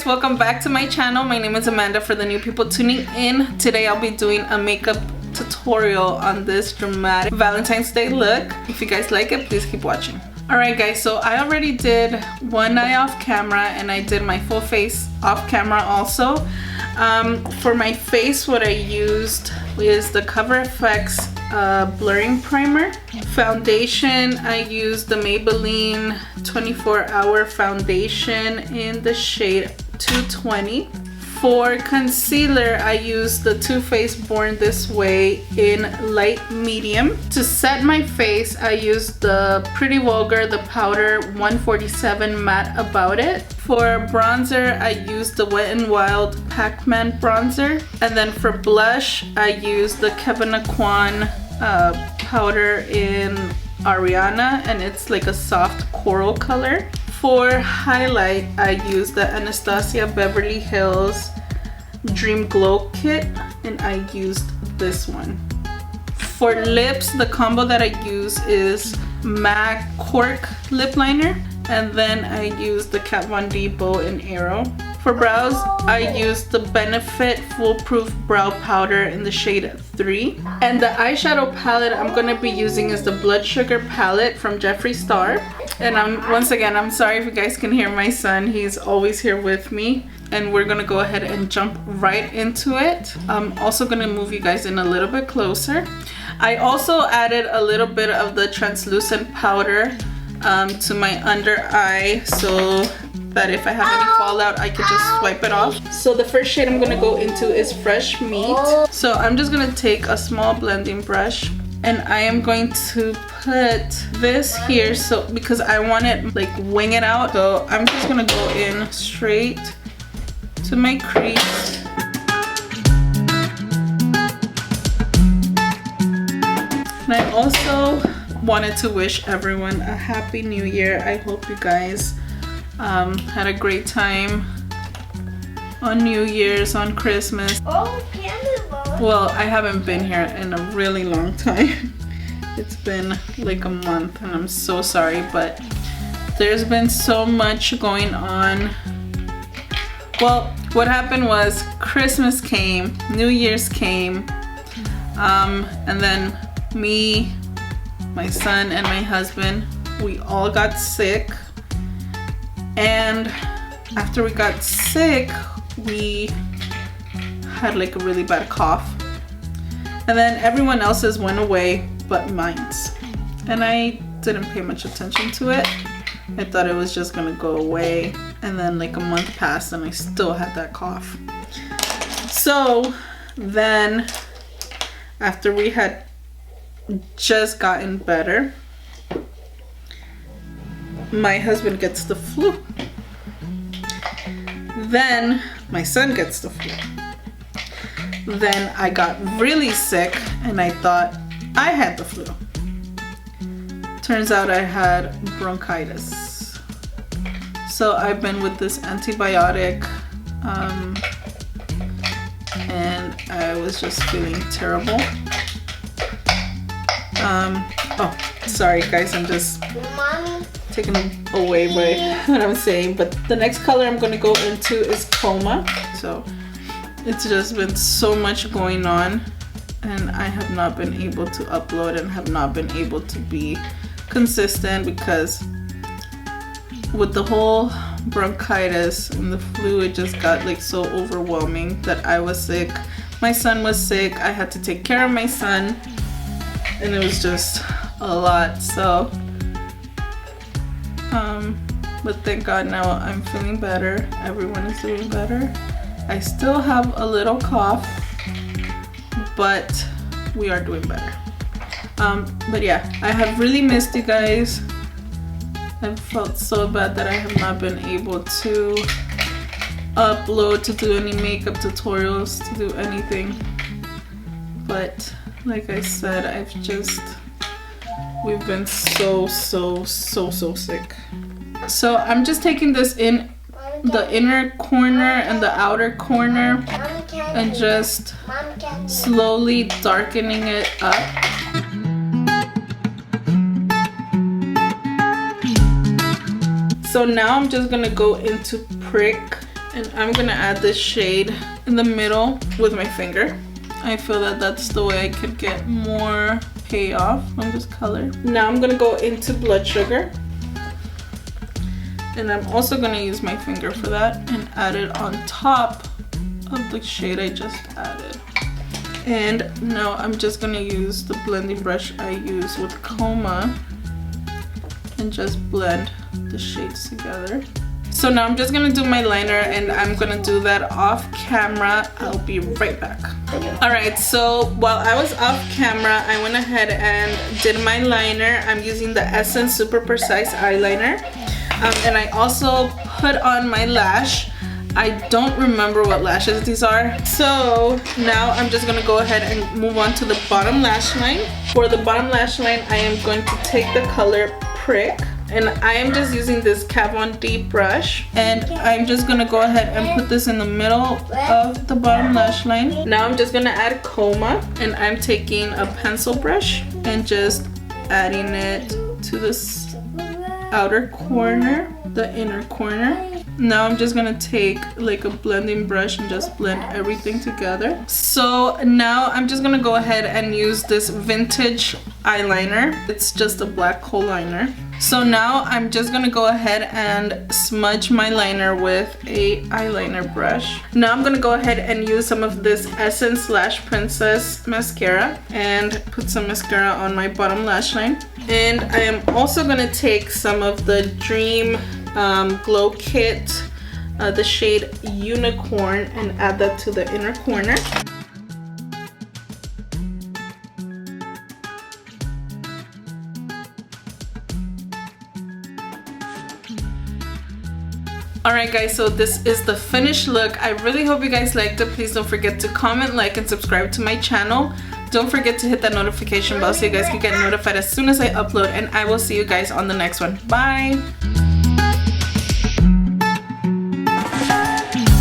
guys, welcome back to my channel. My name is Amanda. For the new people tuning in, today I'll be doing a makeup tutorial on this dramatic Valentine's Day look. If you guys like it, please keep watching. Alright guys, so I already did one eye off camera and I did my full face off camera also. For my face, what I used is the Cover FX blurring primer. Foundation, I used the Maybelline 24-hour foundation in the shade 220. For concealer, I used the Too Faced Born This Way in light medium. To set my face, I used the Pretty Vulgar, the powder 147 matte About It. For bronzer, I used the Wet n Wild Pac-Man bronzer. And then for blush, I used the Kevyn Aucoin powder in Ariana, and it's like a soft coral color. For highlight, I used the Anastasia Beverly Hills Dream Glow Kit, and I used this one. For lips, the combo that I use is MAC Cork lip liner, and then I use the Kat Von D Bow and Arrow. For brows, I used the Benefit Foolproof Brow Powder in the shade 3. And the eyeshadow palette I'm going to be using is the Blood Sugar palette from Jeffree Star. And once again, I'm sorry if you guys can hear my son. He's always here with me. And we're going to go ahead and jump right into it. I'm also going to move you guys in a little bit closer. I also added a little bit of the translucent powder to my under eye, so that if I have any fallout, I could just swipe it off. So the first shade I'm gonna go into is Fresh Meat. So I'm just gonna take a small blending brush and I am going to put this here, so because I want it like wing it out. So I'm just gonna go in straight to my crease. And I also wanted to wish everyone a happy new year. I hope you guys had a great time on New Year's, on Christmas. Well, I haven't been here in a really long time. It's been like a month and I'm so sorry, but there's been so much going on. Well, what happened was Christmas came, New Year's came, and then me, my son, and my husband, we all got sick. And after we got sick, we had like a really bad cough. And then everyone else's went away but mine's. And I didn't pay much attention to it. I thought it was just gonna go away. And then like a month passed and I still had that cough. So then after we had just gotten better, my husband gets the flu. Then my son gets the flu. Then I got really sick and I thought I had the flu. Turns out I had bronchitis. So I've been with this antibiotic and I was just feeling terrible. Oh, sorry guys, I'm just taken away by what I'm saying. But the next color I'm going to go into is Coma. So it's just been so much going on and I have not been able to upload and have not been able to be consistent because with the whole bronchitis and the flu, it just got like so overwhelming that I was sick. My son was sick. I had to take care of my son and it was just a lot. So but thank God now I'm feeling better. Everyone is doing better. I still have a little cough, but we are doing better. But yeah, I have really missed you guys. I felt so bad that I have not been able to upload, to do any makeup tutorials, to do anything. But like I said, we've been so sick. So I'm just taking this in the inner corner and the outer corner and just slowly darkening it up. So now I'm just gonna go into prick And I'm gonna add this shade in the middle with my finger. I feel that that's the way I could get more payoff from this color. Now I'm gonna go into blood sugar. And I'm also gonna use my finger for that and add it on top of the shade I just added. And now I'm just gonna use the blending brush I use with Coma and just blend the shades together. So now I'm just gonna do my liner, and I'm gonna do that off camera. I'll be right back. Alright, so while I was off camera, I went ahead and did my liner. I'm using the Essence Super Precise eyeliner. And I also put on my lash. I don't remember what lashes these are. So now I'm just gonna go ahead and move on to the bottom lash line. For the bottom lash line, I am going to take the color Prick. And I am just using this Kat Von D brush, and I'm just gonna go ahead and put this in the middle of the bottom lash line. Now I'm just gonna add Coma, and I'm taking a pencil brush and just adding it to this outer corner, the inner corner. Now I'm just gonna take like a blending brush and just blend everything together. So now I'm just gonna go ahead and use this vintage eyeliner. It's just a black kohl liner. So now I'm just gonna go ahead and smudge my liner with a eyeliner brush. Now I'm gonna go ahead and use some of this Essence Lash Princess mascara and put some mascara on my bottom lash line. And I am also gonna take some of the Dream Glow Kit, the shade Unicorn, and add that to the inner corner. Alright guys, so this is the finished look. I really hope you guys liked it. Please don't forget to comment, like, and subscribe to my channel. Don't forget to hit that notification bell so you guys can get notified as soon as I upload, and I will see you guys on the next one. Bye!